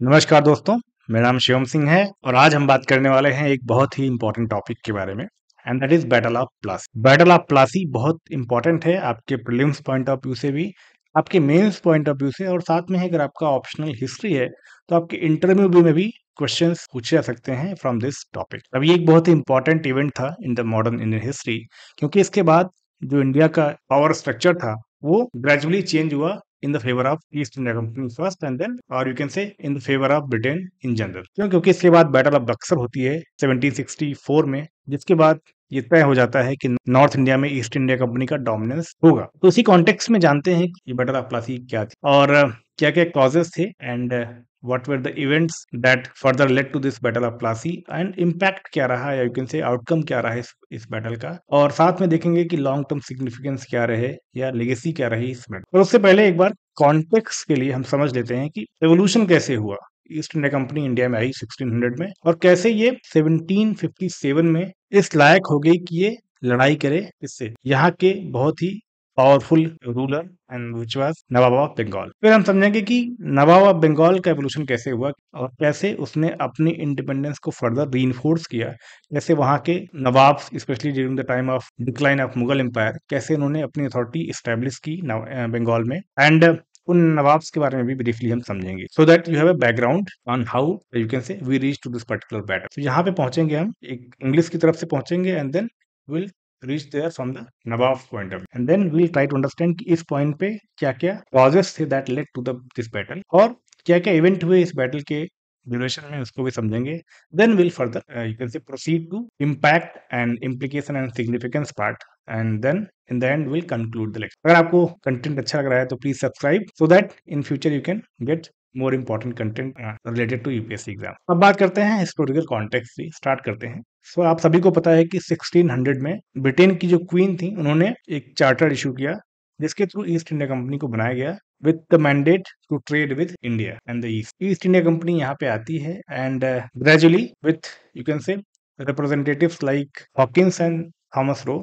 नमस्कार दोस्तों, मेरा नाम शिवम सिंह है और आज हम बात करने वाले हैं एक बहुत ही इम्पोर्टेंट टॉपिक के बारे में and that is battle of Plassey. Battle of Plassey बहुत इम्पोर्टेंट है आपके प्रीलिम्स पॉइंट ऑफ व्यू से भी, आपके मेंस पॉइंट ऑफ व्यू से, और साथ में अगर आपका ऑप्शनल हिस्ट्री है तो आपके इंटरव्यू में भी क्वेश्चंस पूछे जा सकते हैं फ्रॉम दिस टॉपिक। अब ये एक बहुत ही इंपॉर्टेंट इवेंट था in the modern Indian history, क्योंकि इसके बाद जो इंडिया का पावर स्ट्रक्चर था वो ग्रेजुअली चेंज हुआ in the favor of East India Company first and then, or you can say in the favor of Britain in general। क्यों? क्योंकि इसके बाद बैटल ऑफ बक्सर होती है 1764 में, जिसके बाद ये तय हो जाता है कि नॉर्थ इंडिया में ईस्ट इंडिया कंपनी का डोमिनेंस होगा। तो इसी कॉन्टेक्स्ट में जानते हैं कि बैटल ऑफ प्लासी क्या थी और क्या क्या क्लॉजेस थे and what were the events that further led to this battle of Plassey and impact क्या रहा या you can say outcome क्या रहा इस बैटल का, और साथ में देखेंगे कि लॉन्ग टर्म सिग्निफिकेंस क्या रहे या लेगेसी क्या रही इस बैटल। और उससे पहले एक बार कॉन्टेक्स्ट के लिए हम समझ लेते हैं कि एवोल्यूशन कैसे हुआ। ईस्ट इंडिया कंपनी इंडिया में आई 1600 में और कैसे ये 1757 में इस लायक हो गई कि ये लड़ाई करे इससे, यहाँ के बहुत ही powerful ruler and which was nawab of Bengal. फिर हम समझेंगे कि नवाब ऑफ बंगाल का एवोल्यूशन कैसे हुआ और कैसे उसने अपनी इंडिपेंडेंस को फर्दर रीइंफोर्स किया, कैसे वहां के nawab specially during the time of decline of Mughal empire कैसे उन्होंने अपनी अथॉरिटी स्टैब्लिश की बंगाल में, एंड उन नवाब्स के बारे में भी ब्रीफली हम समझेंगे so that you have a background on how you can say we reach to this particular battle. तो यहाँ पे पहुंचेंगे हम एक इंग्लिश की तरफ से पहुंचेंगे and then will reach there from the Nawab's point of view, and then we'll try to understand कि इस पॉइंट पे क्या क्या causes थे that led to the this battle और क्या क्या इवेंट हुए इस बैटल के ड्यूरेशन में, उसको भी समझेंगे। Then will further you can say proceed to impact and implication and significance part and then in the end will conclude the lecture. अगर आपको कंटेंट अच्छा लग रहा है तो please subscribe so that in future you can get more important content related to UPSC exam. अब बात करते हैं हिस्टोरिकल कॉन्टेक्स्ट से, स्टार्ट करते हैं। सो आप सभी को पता है कि 1600 में ब्रिटेन की जो क्वीन थी उन्होंने एक चार्टर इशू किया जिसके थ्रू ईस्ट इंडिया कंपनी को बनाया गया with the mandate to trade with India and the East India company यहाँ पे आती है and gradually with you can say representatives like Hawkins and Thomas Roe,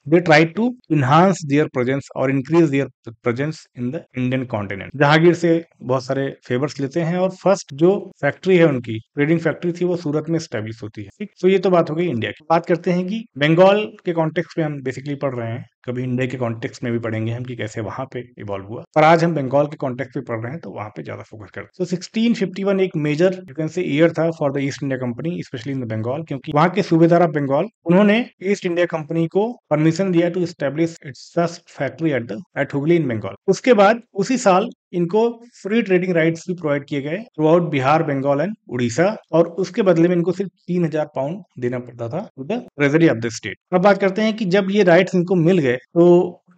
they tried to enhance their presence or increase their presence in the Indian continent। Jahangir से बहुत सारे favours लेते हैं और फर्स्ट जो फैक्ट्री है उनकी ट्रेडिंग फैक्ट्री थी वो सूरत में स्टैब्लिश होती है। ठीक, तो ये तो बात हो गई इंडिया की। बात करते हैं कि बंगाल के कॉन्टेक्स्ट में हम बेसिकली पढ़ रहे हैं, कभी इंडिया के कॉन्टेक्स्ट में भी पढ़ेंगे हम कि कैसे वहां पे इवॉल्व हुआ, पर आज हम बंगाल के कॉन्टेक्स्ट पे पढ़ रहे हैं तो वहां पे ज्यादा फोकस करते हैं। तो 1651 एक major you can say year था for the East India Company specially in the Bengal, क्योंकि वहां के सूबेदार ऑफ बंगाल उन्होंने ईस्ट इंडिया कंपनी को परमिशन दिया to establish its first factory at Hooghly in Bengal. उसके बाद उसी साल इनको फ्री ट्रेडिंग राइट्स भी प्रोवाइड किए गए throughout Bihar, Bengal and Orissa, और उसके बदले में इनको सिर्फ 3000 पाउंड देना पड़ता था to the treasury of the state. अब बात करते हैं कि जब ये राइट्स इनको मिल गए तो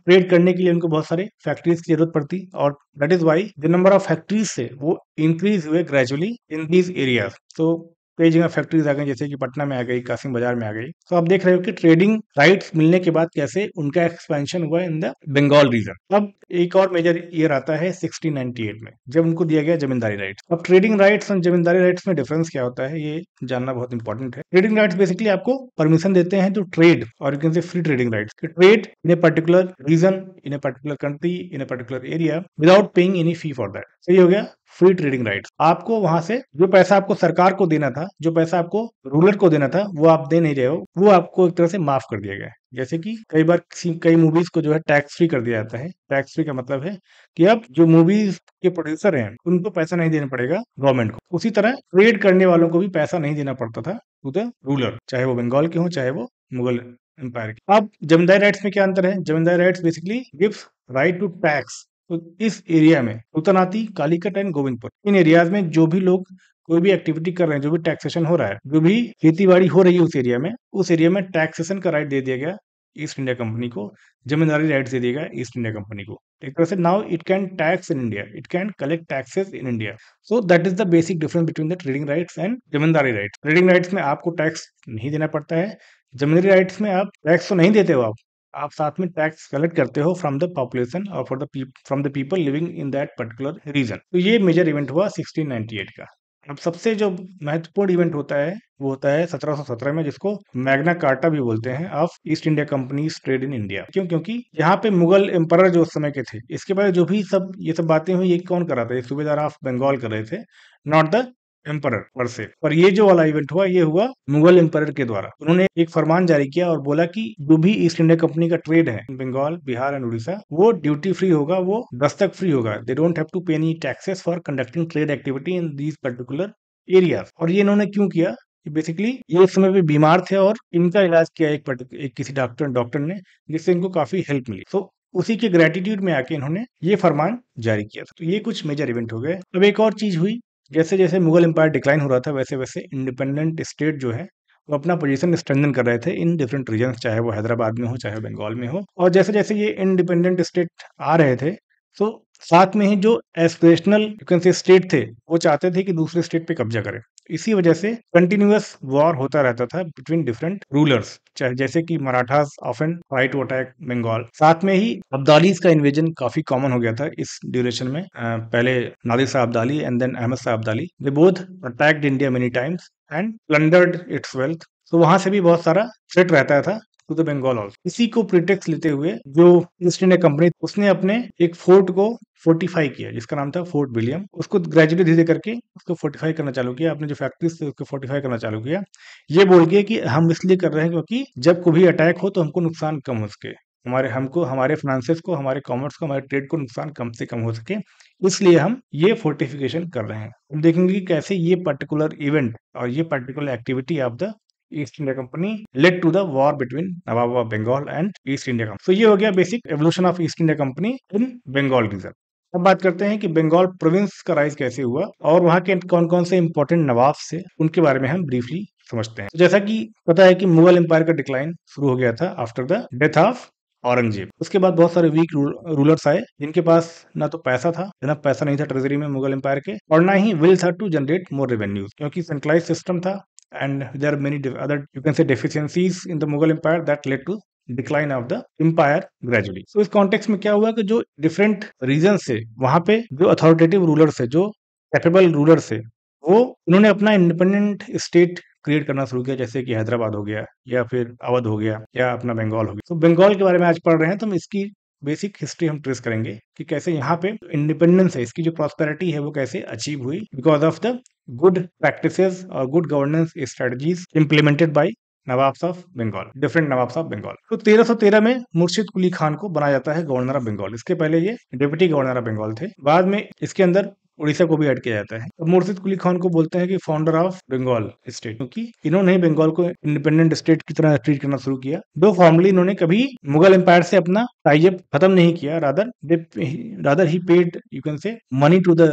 ट्रेड करने के लिए उनको बहुत सारे फैक्ट्रीज की जरूरत पड़ती और that is why the number of factories से वो इंक्रीज हुए ग्रेजुअली इन दीज एरियाज। तो कई जगह फैक्ट्रीज आ गई जैसे कि पटना में आ गई, कासिम बाजार में आ गई। तो आप देख रहे हो कि ट्रेडिंग राइट्स मिलने के बाद कैसे उनका एक्सपेंशन हुआ इन द बंगाल रीजन। अब एक और मेजर ईयर आता है 1698 में जब उनको दिया गया जमींदारी राइट्स। अब ट्रेडिंग राइट्स और जमींदारी राइट्स में डिफरेंस क्या होता है ये जानना बहुत इंपॉर्टेंट है। ट्रेडिंग राइट्स बेसिकली आपको परमिशन देते हैं टू ट्रेड और you can say free trading rights to trade in a particular region, in a particular country, in a particular area without paying any fee for that. सही हो गया free trading rights. आपको वहां से जो पैसा आपको सरकार को देना था, जो पैसा आपको रूलर को देना था, वो आप दे नहीं रहे हो, वो आपको एक तरह से माफ कर दिया गया है। जैसे कि कई बार कई मूवीज को जो है टैक्स फ्री कर दिया जाता है। टैक्स फ्री का मतलब है कि अब जो मूवीज के प्रोड्यूसर हैं उनको पैसा नहीं देना पड़ेगा गवर्नमेंट को। उसी तरह ट्रेड करने वालों को भी पैसा नहीं देना पड़ता था टू द रूलर, चाहे वो बंगाल के हो चाहे वो मुगल एम्पायर के। अब जमींदारी राइट्स में क्या अंतर है? Zamindari rights basically gives right to tax. तो इस एरिया में उतनाती, Calicut and Govindpur, in areas में जो भी लोग कोई भी एक्टिविटी कर रहे हैं, जो भी टैक्सेशन हो रहा है, जो भी खेती बाड़ी हो रही है उस एरिया में टैक्सेशन का राइट दे दिया गया ईस्ट इंडिया कंपनी को, जमींदारी राइट दे दिया गया ईस्ट इंडिया कंपनी को। एक तरह से now it can tax in India, it can collect taxes in India. So that is the basic difference between the trading rights and zamindari rights. Trading rights में आपको tax नहीं देना पड़ता है, जमींदारी राइट्स में आप टैक्स तो नहीं देते हो, आप साथ में टैक्स कलेक्ट करते हो फ्रॉम द पॉपुलेशन और from the people living in that particular region. तो ये मेजर इवेंट हुआ 1698 का। अब सबसे जो महत्वपूर्ण इवेंट होता है वो होता है 1717 में, जिसको मैग्ना कार्टा भी बोलते हैं, of East India company trade in India. क्यों? क्योंकि यहाँ पे मुगल एम्परर जो उस समय के थे, इसके बारे जो भी सब ये सब बातें हुई, ये कौन कर रहा था? ये सूबेदार ऑफ बंगाल कर रहे थे, नॉट द एम्परर पर से। पर ये जो वाला इवेंट हुआ, ये हुआ मुगल एम्परर के द्वारा। उन्होंने एक फरमान जारी किया और बोला कि जो भी ईस्ट इंडिया कंपनी का ट्रेड है बंगाल, बिहार एंड उड़ीसा, वो ड्यूटी फ्री होगा, वो दस्तक फ्री होगा। दे डोंट हैव टू पे any taxes for conducting trade activity in these particular areas. और ये इन्होंने क्यों किया? बेसिकली ये उस समय पे बीमार थे और इनका इलाज किया एक किसी डॉक्टर ने, जिससे इनको काफी हेल्प मिली। तो उसी के ग्रेटिट्यूड में आके इन्होंने ये फरमान जारी किया था। तो ये कुछ मेजर इवेंट हो गए। अब एक और चीज हुई, जैसे जैसे मुगल एम्पायर डिक्लाइन हो रहा था, वैसे वैसे इंडिपेंडेंट स्टेट जो है वो अपना पोजीशन स्ट्रेंथन कर रहे थे इन डिफरेंट रीजन्स, चाहे वो हैदराबाद में हो, चाहे बंगाल में हो। और जैसे जैसे ये इंडिपेंडेंट स्टेट आ रहे थे, तो साथ में ही जो एस्पिरेशनल यू कैन से स्टेट थे, वो चाहते थे कि दूसरे स्टेट पे कब्जा करें। इसी वजह से कंटिन्यूअस वॉर होता रहता था बिटवीन डिफरेंट रूलर्स, चाहे जैसे कि Marathas often try to attack Bengal. साथ में ही अब्दालीज का इन्वेजन काफी कॉमन हो गया था इस ड्यूरेशन में। पहले Nadir Shah Abdali and then Ahmad Shah Abdali, they both attacked India many times and plundered its wealth. तो वहां से भी बहुत सारा थ्रेट रहता था टू द बंगाल ऑल्सो। इसी को प्रिटेक्स लेते हुए जो ईस्ट इंडिया कंपनी, उसने अपने एक फोर्ट को फोर्टिफाई किया, जिसका नाम था फोर्ट विलियम। उसको ग्रेजुअली धीरे करके उसको फोर्टिफाई करना चालू किया, अपने जो फैक्ट्रीज थे उसको फोर्टिफाई करना चालू किया। ये बोल के कि हम इसलिए कर रहे हैं क्योंकि जब कोई अटैक हो तो हमको नुकसान कम हो सके, हमारे फाइनेंसेस को, हमारे कॉमर्स को, हमारे ट्रेड को नुकसान कम से कम हो सके, इसलिए हम ये फोर्टिफिकेशन कर रहे हैं। हम देखेंगे कि कैसे ये पर्टिकुलर इवेंट और ये particular activity of the East India company led to the war between Nawab of Bengal and East India company. तो ये हो गया basic evolution of East India company in Bengal region. अब बात करते हैं कि बंगाल प्रोविंस का राइज कैसे हुआ और वहां के कौन कौन से इंपॉर्टेंट नवाब से, उनके बारे में हम ब्रीफली समझते हैं। तो जैसा कि पता है कि मुगल एम्पायर का डिक्लाइन शुरू हो गया था after the death of Aurangzeb. उसके बाद बहुत सारे वीक रूलर्स आए, जिनके पास ना तो पैसा था, ना पैसा नहीं था ट्रेजरी में मुगल एम्पायर के, और ना ही विल था टू जनरेट मोर रेवेन्यूज, क्योंकि सेंट्रलाइज सिस्टम था and there are many other, you can say, deficiencies in the Mughal Empire that led to decline of the empire gradually. तो इस context में क्या हुआ कि जो डिफरेंट रीजन से वहां पे जो अथॉरिटेटिव रूलर्स है, जो कैपेबल रूलर्स है, वो उन्होंने अपना इंडिपेंडेंट स्टेट क्रिएट करना शुरू किया, जैसे कि हैदराबाद हो गया, या फिर अवध हो गया, या अपना बंगाल हो गया। तो बंगाल के बारे में आज पढ़ रहे हैं, तो हम इसकी बेसिक हिस्ट्री हम ट्रेस करेंगे कि कैसे यहाँ पे इंडिपेंडेंस है, इसकी जो प्रॉस्पेरिटी है वो कैसे अचीव हुई, because of the good practices और good governance strategies implemented by nawabs of Bengal, different nawabs of Bengal. तो 1313 में मुर्शिद कुली खान को बनाया जाता है गवर्नर ऑफ बंगाल। इसके पहले ये डिप्टी गवर्नर ऑफ बंगाल थे, बाद में इसके अंदर उड़ीसा को भी ऐड किया जाता है। तो मुर्शिद कुली खान को बोलते हैं कि फाउंडर ऑफ बंगाल स्टेट, क्योंकि इन्होंने ही बंगाल को इंडिपेंडेंट स्टेट की तरह ट्रीट करना शुरू किया। दो फॉर्मली इन्होंने कभी मुगल एम्पायर से अपना टाइप खत्म नहीं किया, rather he paid, you can say, money to the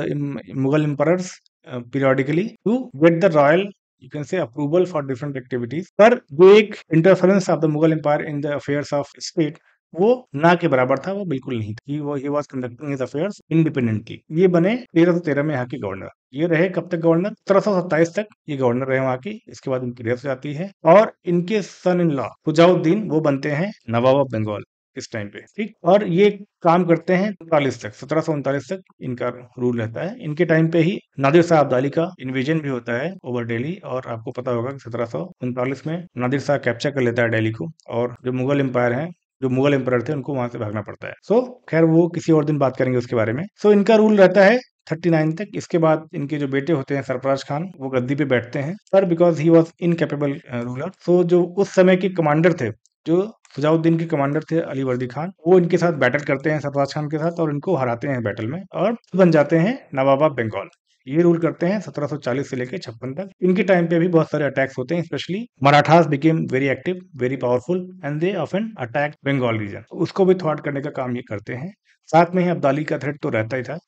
Mughal empires periodically to get the royal, you can say, approval for different activities। पर जो एक interference of the Mughal empire in the affairs of state, वो ना के बराबर था, वो बिल्कुल नहीं था। He was conducting his affairs independently. ये बने 1313 में यहाँ के गवर्नर। ये रहे कब तक गवर्नर? 1727 तक ये गवर्नर रहे वहाँ की। इसके बाद इनकी डेथ हो जाती है और इनके सन इन लॉ खुजाउद्दीन वो बनते हैं नवाब ऑफ बंगाल इस टाइम पे, ठीक। और ये काम करते हैं 1739 तक इनका रूल रहता है। इनके टाइम पे ही नादिर शाह अब्दाली का इन्वेजन भी होता है ओवर दिल्ली, और आपको पता होगा कि 1739 में नादिर शाह कैप्चर कर लेता है दिल्ली को, और जो मुगल एम्पायर है, जो मुगल एम्पायर थे, उनको वहां से भागना पड़ता है। सो खैर वो किसी और दिन बात करेंगे उसके बारे में। सो इनका रूल रहता है 39 तक। इसके बाद इनके जो बेटे होते हैं सरफराज खान, वो गद्दी पे बैठते हैं, पर because he was incapable ruler. So जो उस समय के कमांडर थे, जो सजाउद्दीन के कमांडर थे अली वर्दी खान, वो इनके साथ बैटल करते हैं सरफराज खान के साथ, और इनको हराते हैं बैटल में, और बन जाते हैं नवाब ऑफ बंगाल। ये रूल करते हैं 1740 से लेकर 56 तक। इनके टाइम पे भी बहुत सारे अटैक्स होते हैं, specially Marathas became very active, very powerful, and they often attack Bengal region. उसको भी थ्वाट करने का काम ये करते हैं। साथ में ही अब्दाली का थ्रेट तो रहता ही था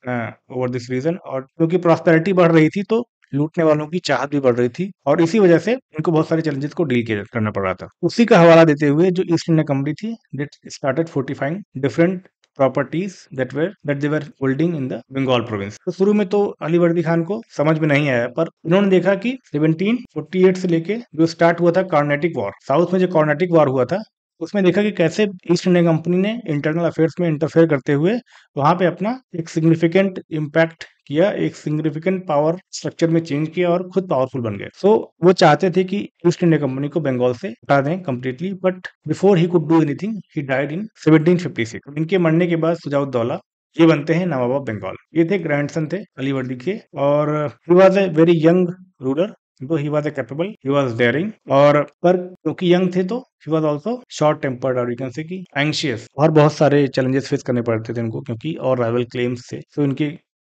ओवर दिस रीजन, और क्योंकि प्रॉस्पेरिटी बढ़ रही थी तो लूटने वालों की चाहत भी बढ़ रही थी, और इसी वजह से इनको बहुत सारे चैलेंजेस को डील करना पड़ रहा था। उसी का हवाला देते हुए जो ईस्ट इंडिया कंपनी थी, that started fortifying different properties that they were holding in the Bengal province. तो शुरू में तो अली वर्दी खान को समझ में नहीं आया, पर उन्होंने देखा कि 1748 से लेके जो स्टार्ट हुआ था कार्नेटिक वॉर, साउथ में जो कार्नेटिक वॉर हुआ था, उसमें देखा कि कैसे ईस्ट इंडिया कंपनी ने इंटरनल अफेयर्स में इंटरफेयर करते हुए वहां पे अपना एक सिग्निफिकेंट इम्पैक्ट किया, एक सिग्निफिकेंट पावर स्ट्रक्चर में चेंज किया और खुद पावरफुल बन गए। सो वो चाहते थे कि ईस्ट इंडिया कंपनी को बंगाल से हटा दें completely, but before he could do anything he died in 1756। इनके मरने के बाद सुजाउद्दौला ये बनते हैं नवाब ऑफ बंगाल। ये थे ग्रैंडसन थे अलीवर्दी के, और he was a very young ruler, तो he was a capable, he was daring, और पर क्योंकि यंग थे तो he was also short tempered, और यू कैन से कि एंग्शियस, और बहुत सारे चैलेंजेस फेस करने पड़ते थे उनको क्योंकि और राइवल क्लेम्स थे। तो इनके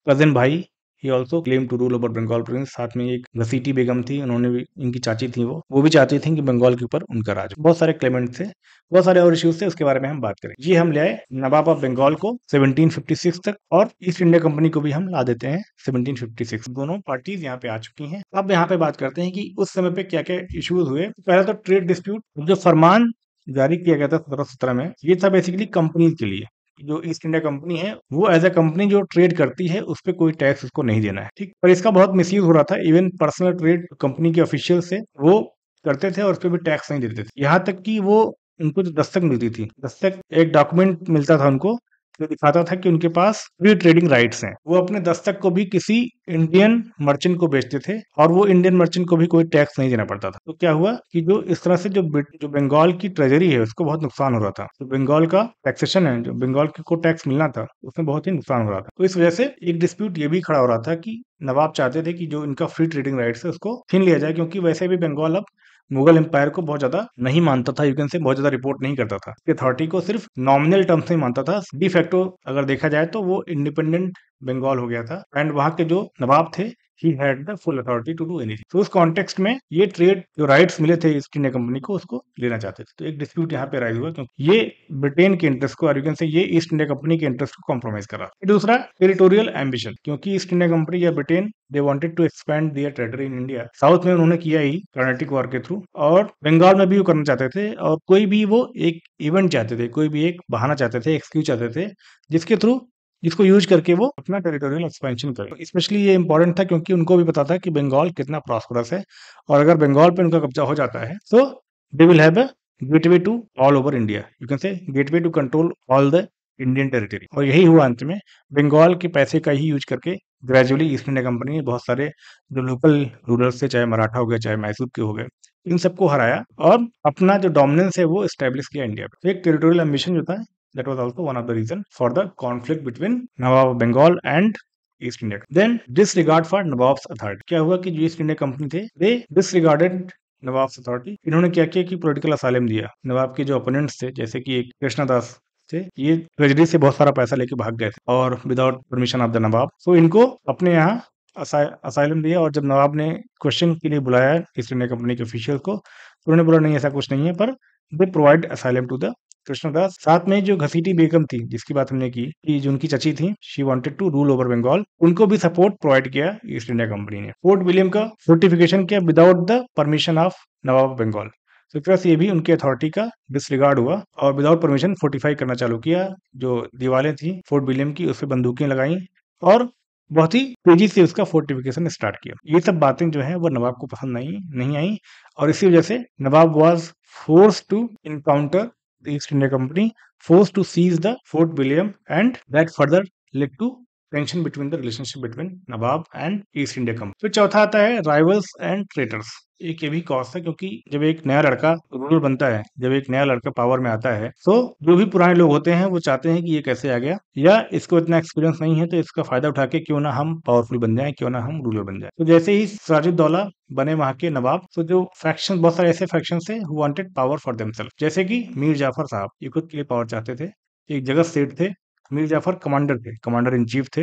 कजिन भाई he also claim to rule over Bengal province. साथ में एक घसीटी बेगम थी, उन्होंने भी, इनकी चाची थी, वो भी चाहती थी कि बंगाल के ऊपर उनका राज। बहुत सारे क्लेमेंट थे, बहुत सारे और इश्यूज थे, उसके बारे में हम बात करें। ये हम ले आए नवाब ऑफ बंगाल को 1756 तक, और ईस्ट इंडिया कंपनी को भी हम ला देते हैं 1756। दोनों पार्टीज यहाँ पे आ चुकी हैं। अब यहाँ पे बात करते हैं कि उस समय पे क्या क्या इश्यूज हुए। पहला तो ट्रेड डिस्प्यूट, जो फरमान जारी किया गया था 1717 में, ये था बेसिकली कंपनी के लिए। जो ईस्ट इंडिया कंपनी है वो एज अ कंपनी जो ट्रेड करती है उस पे कोई टैक्स उसको नहीं देना है, ठीक। पर इसका बहुत मिसयूज हो रहा था, इवन पर्सनल ट्रेड कंपनी के ऑफिशियल से वो करते थे और उस पर भी टैक्स नहीं देते थे। यहाँ तक कि वो, उनको जो दस्तक मिलती थी, दस्तक एक डॉक्यूमेंट मिलता था उनको जो दिखाता था कि उनके पास फ्री ट्रेडिंग राइट्स हैं। वो अपने दस्तक को भी किसी इंडियन मर्चेंट को बेचते थे और वो इंडियन मर्चेंट को भी कोई टैक्स नहीं देना पड़ता था। तो क्या हुआ कि जो इस तरह से जो बंगाल की ट्रेजरी है उसको बहुत नुकसान हो रहा था। जो बंगाल का टैक्सेशन है, जो बंगाल को टैक्स मिलना था, उसमें बहुत ही नुकसान हो रहा था। तो इस वजह से एक डिस्प्यूट ये भी खड़ा हो रहा था कि नवाब चाहते थे कि जो इनका फ्री ट्रेडिंग राइट्स है उसको छीन लिया जाए, क्योंकि वैसे भी बंगाल अब मुगल एम्पायर को बहुत ज्यादा नहीं मानता था, यू कैन से बहुत ज्यादा रिपोर्ट नहीं करता था, अथॉरिटी को सिर्फ नॉमिनल टर्म्स में मानता था। डी फैक्टो अगर देखा जाए तो वो इंडिपेंडेंट बंगाल हो गया था, एंड वहां के जो नवाब थे he had the full authority to do anything. तो उस कॉन्टेक्स्ट में ये ट्रेड जो राइट्स मिले थे ईस्ट इंडिया कंपनी को उसको लेना चाहते थे। तो एक डिस्प्यूट यहाँ पे राइज हुआ क्योंकि ये ब्रिटेन के इंटरेस्ट को, और यू कैन से ये ईस्ट इंडिया कंपनी के इंटरेस्ट को कॉम्प्रोमाइज कर रहा था। दूसरा, टेरिटोरियल एम्बिशन, क्योंकि ईस्ट इंडिया कंपनी या Britain they wanted to expand their territory in India. साउथ में उन्होंने किया ही कर्नाटिक वॉर के थ्रू, और बंगाल में भी वो करना चाहते थे, और कोई भी वो एक इवेंट चाहते थे, कोई भी एक बहाना चाहते थे, एक्सक्यूज चाहते थे, जिसके थ्रू, जिसको यूज करके वो अपना टेरिटोरियल एक्सपेंशन करे। स्पेशली ये इंपॉर्टेंट था क्योंकि उनको भी पता था कि बंगाल कितना प्रॉस्परस है, और अगर बंगाल पे उनका कब्जा हो जाता है तो they will have a gateway to all over India, you can say gateway to control all the Indian territory. और यही हुआ अंत में, बंगाल के पैसे का ही यूज करके ग्रेजुअली ईस्ट इंडिया कंपनी ने बहुत सारे जो लोकल रूलर्स थे, चाहे मराठा हो गए, चाहे मैसूर के हो गए, इन सबको हराया और अपना जो डोमिनेंस है वो एस्टेब्लिश किया इंडिया पे। तो एक टेरिटोरियल एम्बिशन जो था, that was also one of the reason for the conflict between Nawab of Bengal and East India. Then disregard for Nawab's authority. क्या हुआ कि जो ईस्ट इंडिया कंपनी थे, they disregarded नवाब्स अथॉरिटी। इन्होंने क्या किया कि पॉलिटिकल असाइलम दिया। नवाब के जो ओपोनेंट्स थे, जैसे कि एक कृष्णदास थे, ये ट्रेजरी से बहुत सारा पैसा लेके भाग गए थे और विदाउट परमिशन ऑफ द नवाब। तो इनको अपने यहाँ असाइलम दिया, और जब नवाब ने क्वेश्चन के लिए बुलाया ईस्ट इंडिया कंपनी के ऑफिशियल को, तो उन्होंने बोला नहीं ऐसा कुछ नहीं है, पर they provide asylum to the Krishnadas. साथ में जो घसीटी बेगम थी जिसकी बात हमने की कि जो उनकी चची थी, she wanted to rule over Bengal, उनको भी सपोर्ट प्रोवाइड किया ईस्ट इंडिया कंपनी ने। फोर्ट विलियम का फोर्टिफिकेशन किया without the permission of nawab of Bengal. तो एक तरह से ये भी उनकी अथॉरिटी का डिसरिगार्ड हुआ, और विदाउट परमिशन फोर्टिफाई करना चालू किया। जो दीवारें थी फोर्ट विलियम की, उस पर बंदूकें लगाई और बहुत ही तेजी से उसका फोर्टिफिकेशन स्टार्ट किया। ये सब बातें जो है वो नवाब को पसंद नहीं आई, और इसी वजह से nawab was force to encounter the East India Company, forced to seize the Fort William, and that further led to tension between the relationship between Nawab and East India Company. फिर चौथा आता है rivals and traitors। एक ये भी cost है क्योंकि जब एक नया लड़का रूलर बनता है, जब एक नया लड़का पावर में आता है, तो जो भी पुराने लोग होते हैं वो चाहते हैं कि ये कैसे आ गया, या इसको इतना एक्सपीरियंस नहीं है, तो इसका फायदा उठा के क्यों ना हम पावरफुल बन जाएं, क्यों ना हम रूलर बन जाएं। तो जैसे ही सिराजुद्दौला बने वहां के नवाब, तो जो फैक्शन, बहुत सारे ऐसे फैक्शन थे who wanted power for themselves, जैसे कि मीर जाफर साहब, ये खुद के लिए पावर चाहते थे। एक जगत सेठ थे, मीर जाफर कमांडर थे, कमांडर इन चीफ थे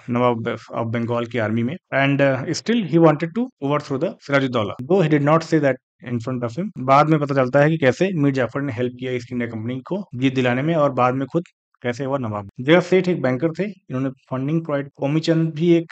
नवाब ऑफ बंगाल की आर्मी में, and still he wanted to overthrow the Sirajuddaulah, though he did not say that in front of him. बाद में पता चलता है कि कैसे मीर जाफर ने हेल्प किया ईस्ट इंडिया कंपनी को जीत दिलाने में, और बाद में खुद कैसे हुआ नवाब। जगत सेठ एक बैंकर थे, इन्होंने फंडिंग प्रोवाइड,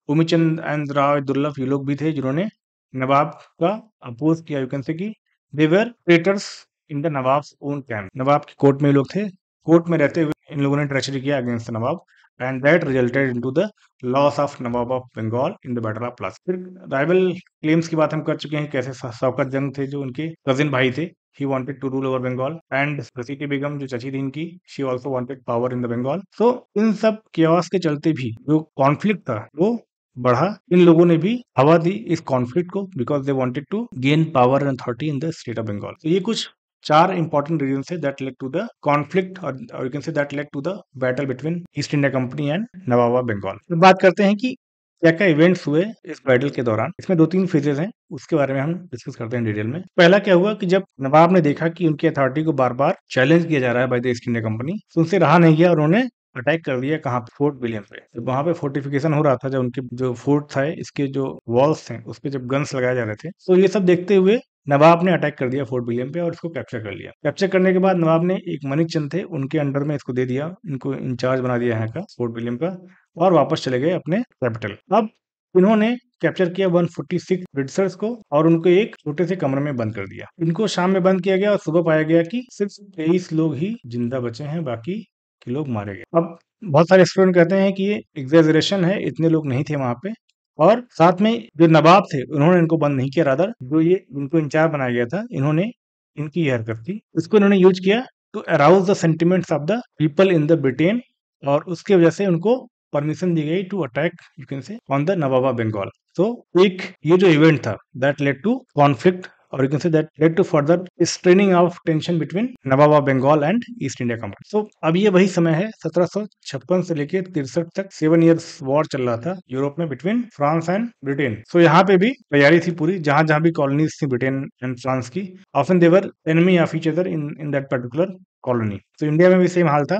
ओमीचंद एंड राव दुर्लभ, ये लोग भी थे जिन्होंने नवाब का अपोज किया, यू कैन से कि they were traitors in the nawab's own camp. Nawab के कोर्ट में ये लोग थे, कोर्ट में रहते हुए इन लोगों ने ट्रेचरी किया against the nawab, and that resulted into the loss of nawab of Bengal in the battle of Plassey. फिर राइवल क्लेम्स की बात हम कर चुके हैं, कैसे शौकत जंग थे जो उनके कजिन भाई थे, he wanted to rule over Bengal, and घसीटी बेगम जो चची थी इनकी, she also wanted power in the Bengal। so इन सब chaos के चलते भी जो कॉन्फ्लिक्ट था वो बढ़ा, इन लोगों ने भी हवा दी इस कॉन्फ्लिक्ट को because they wanted to gain power and authority in the state of Bengal. तो ये कुछ 4 इंपॉर्टेंट रीजन है that led to the conflict और you can say that led to the battle between East India Company and nawab of Bengal. तो बात करते हैं कि क्या-क्या इवेंट्स हुए इस बैटल के दौरान। इसमें 2-3 फेजेज़ हैं, उसके बारे में हम डिस्कस करते हैं डिटेल में। पहला क्या हुआ कि जब नवाब ने देखा कि उनकी अथॉरिटी को बार-बार चैलेंज किया जा रहा है by the East India company, तो उनसे रहा नहीं गया और उन्होंने अटैक कर दिया कहाँ पे? फोर्ट विलियम पे। जब वहाँ पे फोर्टिफिकेशन हो रहा था, जब उनके जो फोर्ट था, इसके जो वॉल्स थे, उसपे जब गन्स लगाए जा रहे थे, तो ये सब देखते हुए नवाब ने अटैक कर दिया फोर्ट विलियम पे और इसको कैप्चर कर लिया। कैप्चर करने के बाद नवाब ने एक मनीक चंद थे, उनके अंडर में इसको दे दिया, इनको इंचार्ज बना दिया यहाँ का, फोर्ट विलियम का, और वापस चले गए अपने कैपिटल। अब इन्होंने कैप्चर किया 146 ब्रिटिशर्स को और उनको एक छोटे से कमरे में बंद कर दिया। इनको शाम में बंद किया गया और सुबह पाया गया कि सिर्फ 23 लोग ही जिंदा बचे हैं, बाकी के लोग मारे गए। अब बहुत सारे एक्सपर्ट कहते हैं कि ये एग्जैजरेशन है, इतने लोग नहीं थे वहां पे। और साथ में जो नवाब थे उन्होंने इनको बंद नहीं किया, रादर जो ये इनको इंचार्ज बनाया गया था, इन्होंने इनकी ये हरकत थी, इसको इन्होंने यूज किया to arouse the sentiments of the people in the Britain, और उसकी वजह से उनको परमिशन दी गई to attack you can say on the nawab of Bengal. तो एक ये जो इवेंट था दैट लेड टू कॉन्फ्लिक्ट और you can say that led to further straining of tension between Nawab of Bengal and East India Company. So अब ये वही समय है 1756 से लेके 63 तक 7 इयर्स वॉर चल रहा था यूरोप में बिटवीन फ्रांस एंड ब्रिटेन। सो यहाँ पे भी तैयारी थी पूरी, जहां जहां भी कॉलोनीज थी ब्रिटेन एंड फ्रांस की, often their enemy of each other in that particular colony. तो इंडिया में भी सेम हाल था,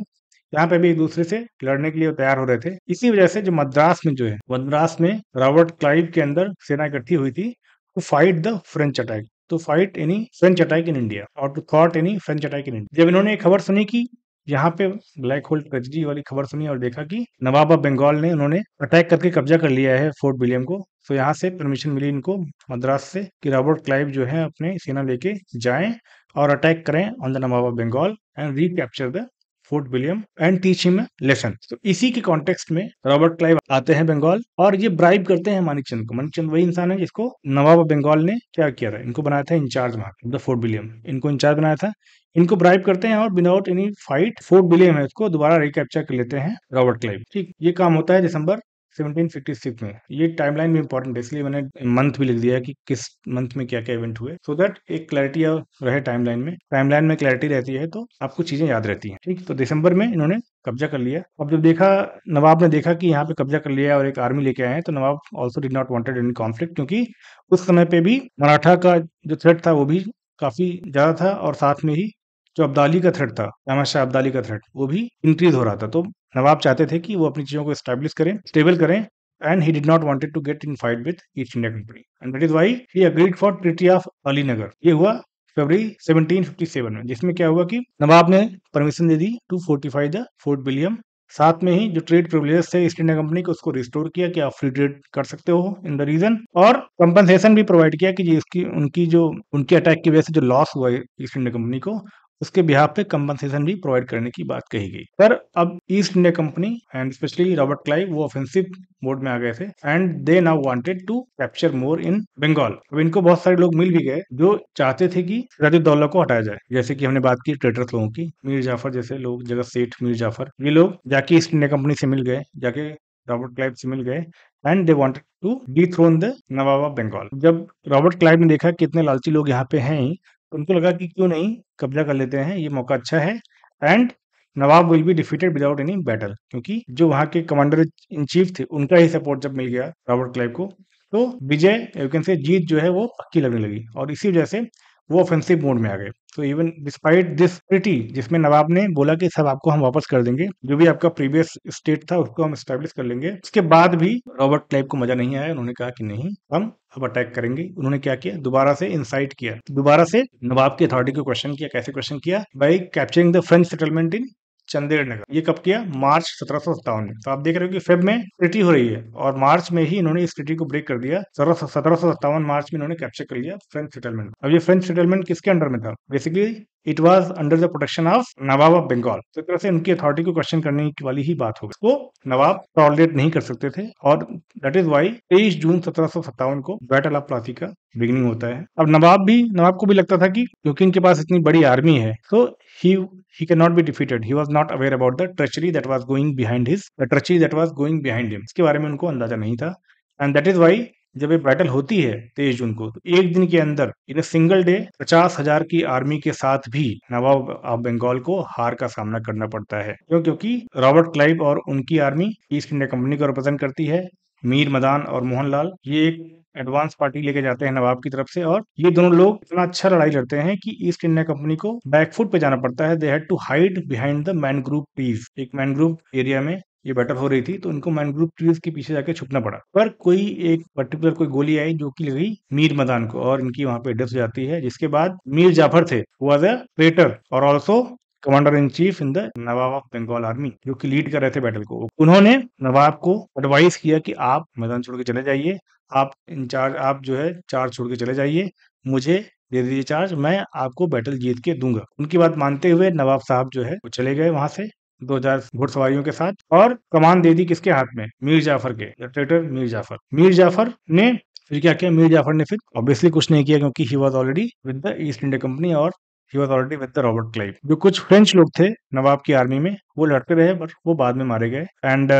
यहाँ पे भी एक दूसरे से लड़ने के लिए तैयार हो रहे थे। इसी वजह से जो मद्रास में जो है, मद्रास में रॉबर्ट क्लाइव के अंदर सेना इकट्ठी हुई थी to fight the French attack, to fight any French attack in India और to thought any French attack in India. जब इन्होंने खबर सुनी कि यहाँ पे ब्लैक होल ट्रेजेडी वाली खबर सुनी और देखा कि नवाब ऑफ बंगाल ने उन्होंने अटैक करके कब्जा कर लिया है फोर्ट विलियम को, तो यहाँ से परमिशन मिली इनको मद्रास से कि रॉबर्ट क्लाइव जो है अपने सेना लेके जाएं और अटैक करें on the nawab of Bengal and recapture the Fort William and teach him lesson. तो इसी के कॉन्टेक्स्ट में रॉबर्ट क्लाइव आते हैं बंगाल और ये ब्राइब करते हैं मानिकचंद को। मानिकचंद वही इंसान है जिसको नवाब ऑफ बंगाल ने क्या किया था, इनको बनाया था इंचार्ज वहां द फोर्ट विलियम, इनको इंचार्ज बनाया था। इनको ब्राइब करते हैं और without any fight fort William है उसको दोबारा रिकैप्चर कर लेते हैं रॉबर्ट क्लाइव। ठीक, ये काम होता है दिसंबर 1756 में। ये टाइमलाइन भी इंपॉर्टेंट है, इसलिए मैंने मंथ भी लिख दिया है कि किस मंथ में क्या क्या इवेंट हुए, सो दैट एक क्लैरिटी रहे टाइमलाइन में क्लैरिटी रहती है तो आपको चीजें याद रहती हैं। ठीक, तो दिसंबर में इन्होंने कब्जा कर लिया। अब जब देखा, नवाब ने देखा कि यहाँ पे कब्जा कर लिया और एक आर्मी लेके आए हैं, तो nawab also did not wanted any conflict, क्योंकि उस समय पे भी मराठा का जो थ्रेट था वो भी काफी ज्यादा था और साथ में ही जो अब्दाली का थ्रेट था, अहमद शाह अब्दाली का थ्रेट, वो भी इंक्रीज हो रहा था। तो नवाब चाहते थे कि वो अपनी चीजों को स्टैब्लिश करें, स्टेबल करें, and he did not wanted to get in fight with East India Company, and that is why he agreed for treaty of Alinagar. ये हुआ फरवरी 1757 में, जिसमें क्या हुआ कि नवाब ने परमिशन दे दी to fortify the Fort William. साथ में ही जो ट्रेड प्रिविलेजेस थे ईस्ट इंडिया कंपनी को, उसको रिस्टोर किया कि आप फ्री ट्रेड कर सकते हो इन द रीजन, और कंपनसेशन भी प्रोवाइड किया कि जिसकी उनकी अटैक की वजह से जो लॉस हुआ ईस्ट इंडिया कंपनी को, उसके बिहाफ पे कंपनसेशन भी प्रोवाइड करने की बात कही गई। पर अब East India Company and specially Robert Clive वो ऑफेंसिव मोड में आ गए थे and they now wanted to capture more in Bengal. अब इनको बहुत सारे लोग मिल भी गए जो चाहते थे कि सिराजुद्दौला को हटाया जाए, जैसे कि हमने बात की ट्रेटर्स लोगों की, मीर जाफर जैसे लोग, जगत सेठ, मीर जाफर, ये लोग जाके ईस्ट इंडिया कंपनी से मिल गए, जाके रॉबर्ट क्लाइव से मिल गए and they wanted to dethrone the nawab of Bengal. जब रॉबर्ट क्लाइव ने देखा कि इतने लालची लोग यहाँ पे हैं, तो उनको लगा कि क्यों नहीं कब्जा कर लेते हैं, ये मौका अच्छा है, and Nawab will be defeated without any battle, क्योंकि जो वहां के कमांडर इन चीफ थे उनका ही सपोर्ट जब मिल गया रॉबर्ट क्लाइव को, तो विजय यू कैन से जीत जो है वो पक्की लगने लगी, और इसी वजह से वो ऑफेंसिव मोड में आ गए। तो इवन डिस्पाइट दिस ट्रीटी, जिसमें नवाब ने बोला कि सब आपको हम वापस कर देंगे, जो भी आपका प्रीवियस स्टेट था उसको हम स्टैब्लिश कर लेंगे, उसके बाद भी रॉबर्ट क्लाइव को मजा नहीं आया। उन्होंने कहा कि नहीं, हम अब अटैक करेंगे। उन्होंने क्या किया, दोबारा से इंसाइट किया, दोबारा से नवाब की अथॉरिटी को क्वेश्चन किया। कैसे क्वेश्चन किया? By capturing the French settlement in Chandernagore. ये कब किया? मार्च 1757 में। तो आप देख रहे हो कि फेब में ट्रीटी हो रही है और मार्च में ही इन्होंने इस ट्रीटी को ब्रेक कर दिया। 1757 मार्च में इन्होंने कैप्चर कर लिया फ्रेंच सेटलमेंट। अब ये फ्रेंच सेटलमेंट किसके अंडर में था? Basically it was under the protection of nawab of Bengal. तो इस तरह से उनकी अथॉरिटी को क्वेश्चन करने वाली ही बात हो गई, वो नवाब टॉलरेट नहीं कर सकते थे, और दैट इज वाई 23 जून 1757 को बैटल ऑफ प्लासी का बिगिनिंग होता है। अब नवाब को भी लगता था कि क्योंकि इनके पास इतनी बड़ी आर्मी है, तो he cannot be defeated. He was not aware about the treachery that was going behind him. इसके बारे में उनको अंदाजा नहीं था। एंड दैट इज वाई जब ये बैटल होती है 23 जून को, तो एक दिन के अंदर इन सिंगल डे 50,000 की आर्मी के साथ भी नवाब ऑफ बंगाल को हार का सामना करना पड़ता है। क्यों? क्योंकि रॉबर्ट क्लाइव और उनकी आर्मी ईस्ट इंडिया कंपनी को रिप्रेजेंट करती है। मीर मदान और मोहनलाल ये एक एडवांस पार्टी लेके जाते हैं नवाब की तरफ से, और ये दोनों लोग इतना अच्छा लड़ाई लड़ते हैं कि ईस्ट इंडिया कंपनी को बैकफुट पे जाना पड़ता है। They had to hide behind the mangrove trees. एक मैनग्रोव एरिया में ये बैटल हो रही थी, तो उनको मैनग्रोव ट्रीज के पीछे जाके छुपना पड़ा। पर कोई एक पर्टिकुलर कोई गोली आई जो कि लगी मीर मदान को, और इनकी वहां पे डेथ हो जाती है। जिसके बाद मीर जाफर थे, वाज अ ट्रेटर और also commander in chief in the nawab of Bengal army, जो कि लीड कर रहे थे बैटल को। उन्होंने नवाब को एडवाइस किया कि आप मैदान छोड़ के चले जाइए, आप इंचार्ज, आप जो है चार्ज छोड़ के चले जाइए, मुझे दे दीजिए चार्ज, मैं आपको बैटल जीत के दूंगा। उनकी बात मानते हुए नवाब साहब जो है वो चले गए वहां से 2000 घुड़सवारियों के साथ, और कमान दे दी किसके हाथ में? मीर जाफर के, ट्रेटर मीर जाफर। मीर जाफर ने फिर क्या किया? मीर जाफर ने फिर ऑब्वियसली कुछ नहीं किया, क्योंकि he was already with the East India Company, और he was already with the Robert Clive. जो कुछ फ्रेंच लोग थे नवाब की आर्मी में, वो लड़ते रहे, बट वो बाद में मारे गए। एंड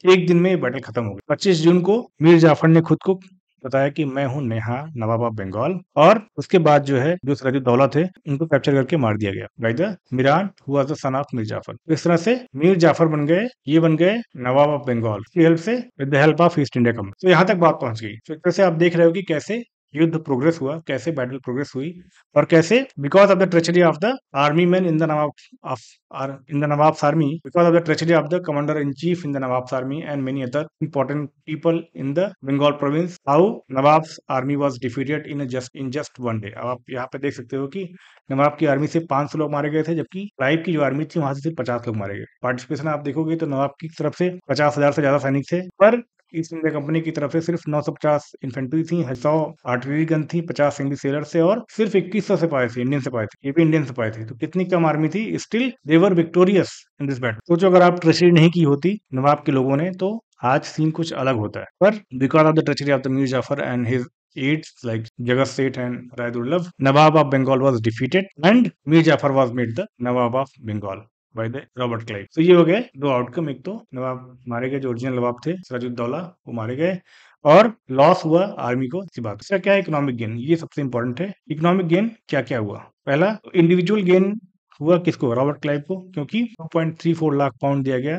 एक दिन में ये बैटल खत्म हो गई। 25 जून को मीर जाफर ने खुद को बताया कि मैं हूँ नेहा, नवाब ऑफ बंगाल, और उसके बाद जो है जो सिराजुद्दौला थे उनको कैप्चर करके मार दिया गया by the Miran who was the son of Mir Jafar. तो इस तरह से मीर जाफर बन गए, ये बन गए नवाब ऑफ बंगाल की हेल्प से, with the help of East India company. तो यहाँ तक बात पहुंच गई। तो एक तरह से आप देख रहे हो कि कैसे युद्ध प्रोग्रेस हुआ, कैसे बैटल प्रोग्रेस हुई, और कैसे because of the treachery of the army man in the nawab of in the Nawab's army, because of the treachery of the commander in chief in the Nawab's army and many other important people in the Bengal province, how Nawab's army was defeated in just one day। अब आप यहाँ पे देख सकते हो कि नवाब की army से 500 लोग मारे गए थे, जबकि क्लाइव की जो आर्मी थी वहां से सिर्फ 50 लोग मारे गए। पार्टिसिपेशन आप देखोगे तो नवाब की तरफ से 50,000 से ज्यादा सैनिक थे, पर ईस्ट इंडिया कंपनी की तरफ से सिर्फ 950 इन्फेंट्री थी, 100 आर्टिलरी गन थी, 50 इंग्लिश सेलर से, और सिर्फ 2100 सिपाही थे, इंडियन सिपाही थे। ये भी इंडियन सिपाही थे। तो कितनी कम आर्मी थी, still they were victorious in this battle. सोचो अगर आप ट्रेचरी नहीं की होती नवाब के लोगों ने, तो आज सीन कुछ अलग होता है। पर because of the treachery of the Mir Jafar and his aides like Jagat Seth and Raidurlab, Nawab of Bengal was defeated and Mir Jafar was made the Nawab of Bengal by the Robert Clive. तो ये हो गए दो outcome. एक तो नवाब मारे गए, जो ओरिजिनल नवाब थे सिराजुद्दौला, वो मारे गए, और लॉस हुआ आर्मी को। इसी बात इसका क्या है? इकोनॉमिक गेन, ये सबसे इंपॉर्टेंट है। इकोनॉमिक गेन क्या क्या हुआ? पहला, इंडिविजुअल गेन हुआ किसको? रॉबर्ट क्लाइव को, क्योंकि 2.34 लाख पाउंड दिया गया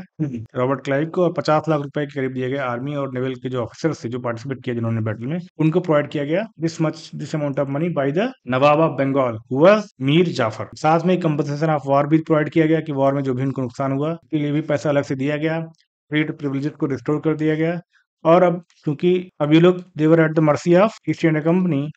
रॉबर्ट क्लाइव को, और 50 लाख रुपए के करीब दिया गया आर्मी और नेवल के जो ऑफिसर्स थे जो पार्टिसिपेट किया जिन्होंने बैटल में, उनको प्रोवाइड किया गया this amount of money by the nawab of Bengal who was Mir Jafar. साथ में कंपनसेशन ऑफ वॉर भी प्रोवाइड किया गया, कि वॉर में जो भी उनको नुकसान हुआ उसके लिए भी पैसा अलग से दिया गया। ट्रेड प्रिविलेजेस को रिस्टोर कर दिया गया। और अब क्योंकि अब ये लोग they were at the mercy of East India Company,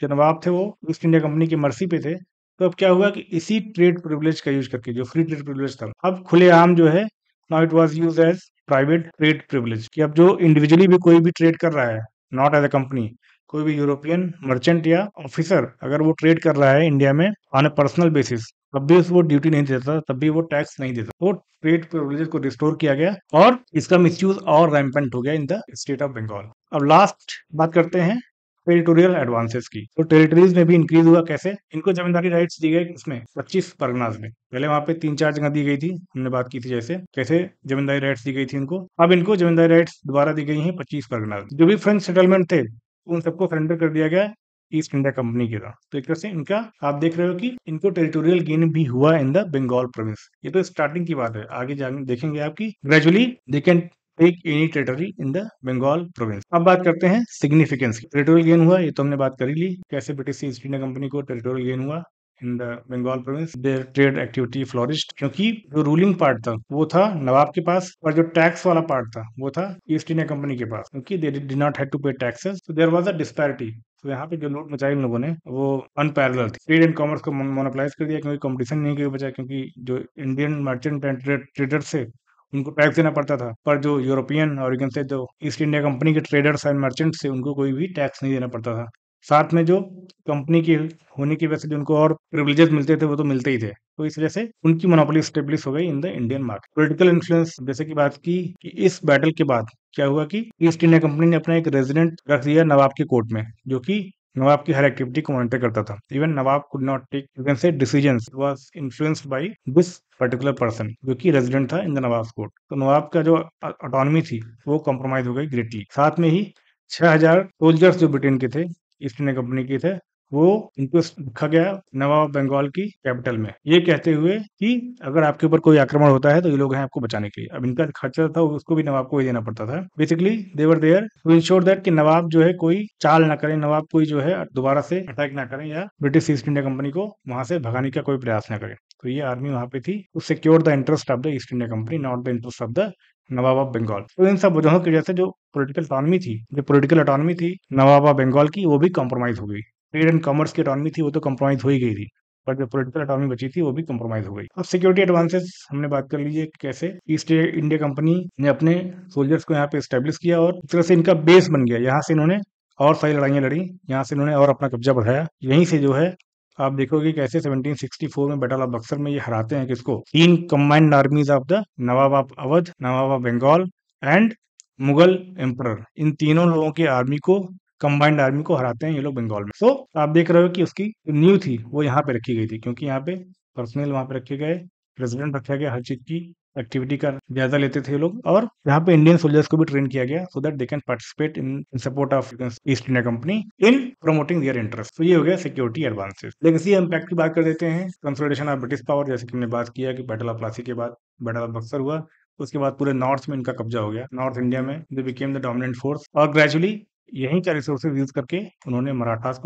जो नवाब थे वो ईस्ट इंडिया कंपनी की मर्सी पे थे। तो अब क्या हुआ कि इसी ट्रेड प्रिविलेज का यूज करके, जो फ्री ट्रेड प्रिविलेज था, अब खुलेआम जो है, now it was used as private trade privilege, कि अब जो इंडिविजुअली भी कोई भी ट्रेड कर रहा है, नॉट एज अ कंपनी, कोई भी यूरोपियन मर्चेंट या ऑफिसर अगर वो ट्रेड कर रहा है इंडिया में ऑन ए पर्सनल बेसिस, तब भी वो ड्यूटी नहीं देता, तब भी वो टैक्स नहीं देता। वो ट्रेड प्रिविलेज को रिस्टोर किया गया, और इसका मिसयूज और रैम्पेंट हो गया in the state of Bengal. अब लास्ट बात करते हैं टेरिटोरियल एडवांसेस की। तो टेरिटरीज में भी इंक्रीज हुआ। कैसे? इनको जमींदारी राइट्स दी गए इसमें 25 परगनाज में। पहले वहां पे 3-4 जगह दी गई थी, हमने बात की थी जैसे कैसे जमींदारी राइट्स दी गई थी इनको। अब इनको जमींदारी राइट्स दोबारा दी गई हैं 25 परगनाज। जो भी फ्रेंच सेटलमेंट थे उन सबको सरेंडर कर दिया गया ईस्ट इंडिया कंपनी की तरह। तो एक तरह से इनका आप देख रहे हो कि इनको टेरिटोरियल गेन भी हुआ इन द बंगाल प्रोविंस। ये तो स्टार्टिंग की बात है, आगे जाके देखेंगे आपकी gradually they can take any territory in the Bengal province. अब बात करते हैं सिग्निफिकेंस की। टेरिटोरियल गेन हुआ, ये तो हमने बात कर ही ली, कैसे ब्रिटिश ईस्ट इंडिया कंपनी को टेरिटोरियल गेन हुआ in the Bengal province. Their trade activity flourished, क्योंकि जो रूलिंग पार्ट था वो था नवाब के पास, और जो टैक्स वाला पार्ट था वो था ईस्ट इंडिया कंपनी के पास, क्योंकि they did not have to pay taxes, so there was a disparity. तो यहाँ पे जो लूट मचाई इन लोगों ने वो अनपैरेलल थी। ट्रेड एंड कॉमर्स को मोनोपलाइज कर दिया, क्योंकि कंपटीशन नहीं कर बचा, क्योंकि जो इंडियन मर्चेंट एंड ट्रेडर्स थे उनको टैक्स देना पड़ता था, पर जो यूरोपियन और यू कैन से जो ईस्ट इंडिया कंपनी के ट्रेडर्स एंड मर्चेंट्स थे उनको कोई भी टैक्स नहीं देना पड़ता था। साथ में जो कंपनी की होने की वजह से जो उनको और प्रिविलेजेस मिलते थे वो तो मिलते ही थे। तो इस वजह से उनकी मोनोपोली स्टेब्लिश हो गई in the Indian market. Political influence जैसे की बात की कि इस बैटल के बाद क्या हुआ कि ईस्ट इंडिया कंपनी ने अपना एक रेजिडेंट रख दिया नवाब के कोर्ट में, जो कि नवाब की हर एक्टिविटी को मॉनिटर करता था। Even nawab could not take you can say decisions, was influenced by this particular person जो कि रेजिडेंट था इन द नवाब कोर्ट। तो नवाब का जो ऑटोनॉमी थी वो कॉम्प्रोमाइज हो गई ग्रेटली। साथ में ही 6000 सोल्जर्स जो ब्रिटेन के थे, ईस्ट इंडिया कंपनी के थे, वो इनको रखा गया नवाब बंगाल की कैपिटल में, ये कहते हुए कि अगर आपके ऊपर कोई आक्रमण होता है तो ये लोग हैं आपको बचाने के लिए। अब इनका खर्चा था उसको भी नवाब को ही देना पड़ता था। Basically they were there to ensure that कि नवाब जो है कोई चाल ना करें, नवाब कोई जो है दोबारा से अटैक ना करें या ब्रिटिश ईस्ट इंडिया कंपनी को वहां से भगाने का कोई प्रयास ना करें। तो ये आर्मी वहां पे थी to secure the interest of the East India Company, not the interest of the nawab of Bengal. तो इन सब वजहों की वजह से जो पॉलिटिकल अटॉनमी थी नवाब ऑफ बंगाल की, वो भी कॉम्प्रोमाइज हो गई। ट्रेड एंड कॉमर्स की अटॉनमी थी वो तो कॉम्प्रोमाइज हो ही गई थी, पर जो पॉलिटिकल अटॉनमी बची थी वो भी कॉम्प्रोमाइज हो गई। अब सिक्योरिटी एडवांसेस हमने बात कर लीजिए कि कैसे ईस्ट इंडिया कंपनी ने अपने सोल्जर्स को यहाँ पे स्टेब्लिश किया और इस तरह से इनका बेस बन गया। यहाँ से इन्होंने और सारी लड़ाइयाँ लड़ी, यहाँ से इन्होंने और अपना कब्जा बढ़ाया। यहीं से जो है आप देखोगे कैसे 1764 में बैटल ऑफ बक्सर में ये हराते हैं किसको, तीन combined armies of the nawab of Awadh, nawab of Bengal and Mughal emperor. इन तीनों लोगों की आर्मी को, कंबाइंड आर्मी को हराते हैं ये लोग बंगाल में। तो आप देख रहे हो कि उसकी जो नींव थी वो यहाँ पे रखी गई थी, क्योंकि यहाँ पे पर्सनल वहां पे रखे गए, प्रेसिडेंट रखा गया, हर चीज की एक्टिविटी का जायजा लेते थे ये लोग, और यहाँ पे इंडियन सोल्जर्स को भी ट्रेन किया गया so that they can participate in support of East India company in promoting their interest. तो ये हो गया सिक्योरिटी एडवांसेस। लेगेसी इम्पैक्ट की बात कर देते हैं। कंसोलिडेशन ऑफ ब्रिटिश पावर, जैसे कि हमने बात किया कि बैटल ऑफ प्लासी के बाद बैटल ऑफ बक्सर हुआ, उसके बाद पूरे नॉर्थ में इनका कब्जा हो गया। नॉर्थ इंडिया में they became the dominant force, और ग्रेजुअली यहीं का रिसोर्सेज यूज करके उन्होंने मराठास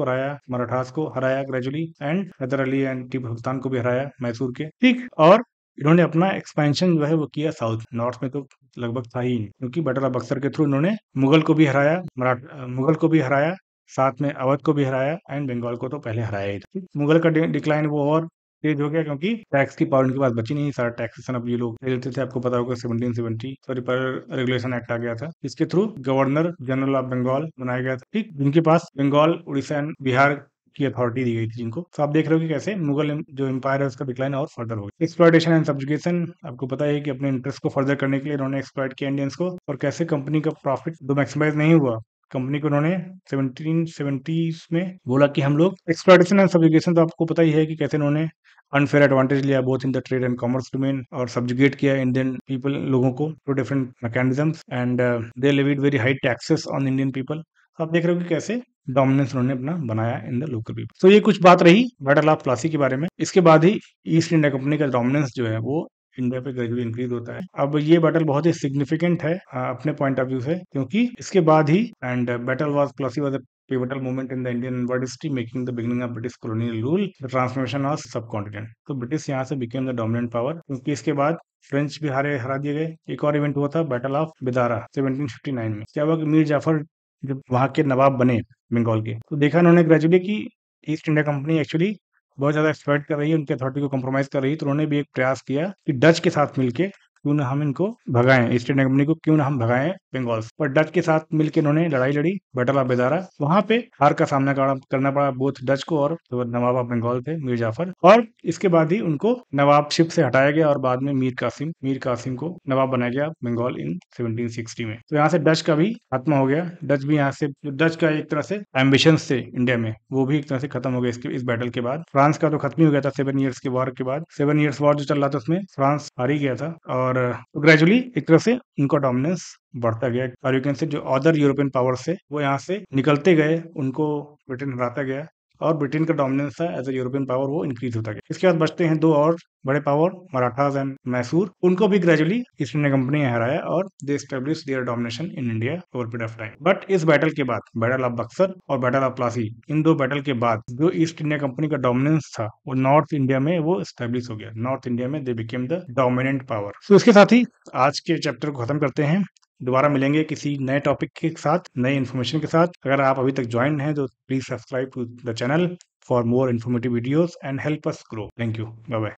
को हराया gradually, and Hyder Ali and Tipu Sultan को भी हराया मैसूर के, ठीक। और इन्होंने अपना एक्सपेंशन जो है वो किया साउथ, नॉर्थ में तो लगभग था ही नहीं, क्योंकि बैटल ऑफ बक्सर के थ्रू इन्होंने मुगल को भी हराया, साथ में अवध को भी हराया, एंड बंगाल को तो पहले हराया ही था, ठीक? मुगल का डिक्लाइन वो और तेज हो गया, क्योंकि टैक्स की पावर उनके पास बची नहीं, सारा टैक्सेशन अब ये लोग ले लेते थे। आपको पता होगा 1770 सॉरी पर रेगुलेशन एक्ट आ गया था, इसके through governor general of Bengal बनाया गया था, ठीक, जिनके पास बंगाल, उड़ीसा एंड बिहार की अथॉरिटी दी गई थी जिनको। तो आप देख रहे हो कि कैसे मुगल जो एम्पायर है उसका डिक्लाइन और फर्दर हो गया। एक्सप्लॉयटेशन एंड सब्जुगेशन, आपको पता है कि अपने इंटरेस्ट को फर्दर करने के लिए इन्होंने एक्सप्लॉयट किया इंडियंस को, और कैसे कंपनी का प्रॉफिट जो मैक्सिमाइज नहीं हुआ, कंपनी को उन्होंने 1770s में बोला कि हम लोग एक्सप्लॉयटेशन एंड सब्जुगेशन, तो आपको पता ही है कि कैसे उन्होंने अनफेयर एडवांटेज लिया both in the trade and commerce domain, और सब्जुगेट किया इंडियन पीपल लोगों को through different mechanisms, and they levied very high taxes on Indian people. आप देख रहे हो कि कैसे डोमिनेंस उन्होंने अपना बनाया इन द लोकल पीपल। तो ये कुछ बात रही बैटल ऑफ प्लासी के बारे में। इसके बाद ही ईस्ट इंडिया कंपनी का डोमिनेंस जो है वो इंडिया पे ग्रेजुअली इंक्रीज होता है। अब ये बैटल बहुत ही सिग्निफिकेंट है अपने पॉइंट ऑफ व्यू से, क्योंकि इसके बाद ही and battle was Plassey was pivotal moment in the Indian world history, making the beginning of British colonial rule, the transformation of subcontinent। तो ब्रिटिश यहाँ से became the dominant power, क्योंकि इसके बाद फ्रेंच भी हरा दिए गए। एक और इवेंट हुआ था बैटल ऑफ बिदारा 1759 में। क्या हुआ कि मीर जाफर जब वहाँ के नवाब बने बंगाल के, तो देखा उन्होंने ग्रेजुअली कि ईस्ट इंडिया कंपनी एक्चुअली बहुत ज्यादा एक्सप्लॉइट कर रही है, उनकी अथॉरिटी को कॉम्प्रोमाइज कर रही है। तो उन्होंने भी एक प्रयास किया कि डच के साथ मिलके क्यों ना हम इनको भगाएं, ईस्ट इंडिया कंपनी को क्यों ना हम भगाएं बंगाल से। पर डच के साथ मिलकर इन्होंने लड़ाई लड़ी बैटल ऑफ बेदारा, वहां पे हार का सामना करना पड़ा बोथ डच को और जो नवाब ऑफ बंगाल थे मीर जाफर। और इसके बाद ही उनको नवाबशिप से हटाया गया और बाद में मीर कासिम को नवाब बनाया गया बंगाल इन 1760 में। तो यहाँ से डच का भी खात्मा हो गया। डच भी यहाँ से, जो डच का एक तरह से एम्बिशन थे इंडिया में, वो भी एक तरह से खत्म हो गया इस बैटल के बाद। फ्रांस का तो खत्म ही हो गया था 7 ईयर्स के वॉर के बाद। 7 ईयर्स वॉर जो चल रहा था उसमें फ्रांस हार ही गया था, और ग्रेजुअली एक तरह से उनका डोमिनेंस बढ़ता गया, और यू कैन से जो अदर यूरोपियन पावर्स थे वो यहाँ से निकलते गए, उनको ब्रिटेन हराता गया, और ब्रिटेन का डोमिनेंस था एज ए यूरोपियन पावर वो इंक्रीज होता गया। इसके बाद बचते हैं दो और बड़े पावर, मराठास एंड मैसूर। उनको भी ग्रेजुअली ईस्ट इंडिया कंपनी ने हराया, और they establish their domination in India over period of time. But इस बैटल के बाद, बैटल ऑफ बक्सर और बैटल ऑफ प्लासी, इन दो बैटल के बाद जो ईस्ट इंडिया कंपनी का डोमिनेंस था वो नॉर्थ इंडिया में वो एस्टेब्लिश हो गया। नॉर्थ इंडिया में they became the dominant power. तो इसके साथ ही आज के चैप्टर को खत्म करते हैं। दोबारा मिलेंगे किसी नए टॉपिक के साथ, नई इन्फॉर्मेशन के साथ। अगर आप अभी तक ज्वाइन हैं तो please subscribe to the channel for more informative videos and help us grow. Thank you. Bye bye.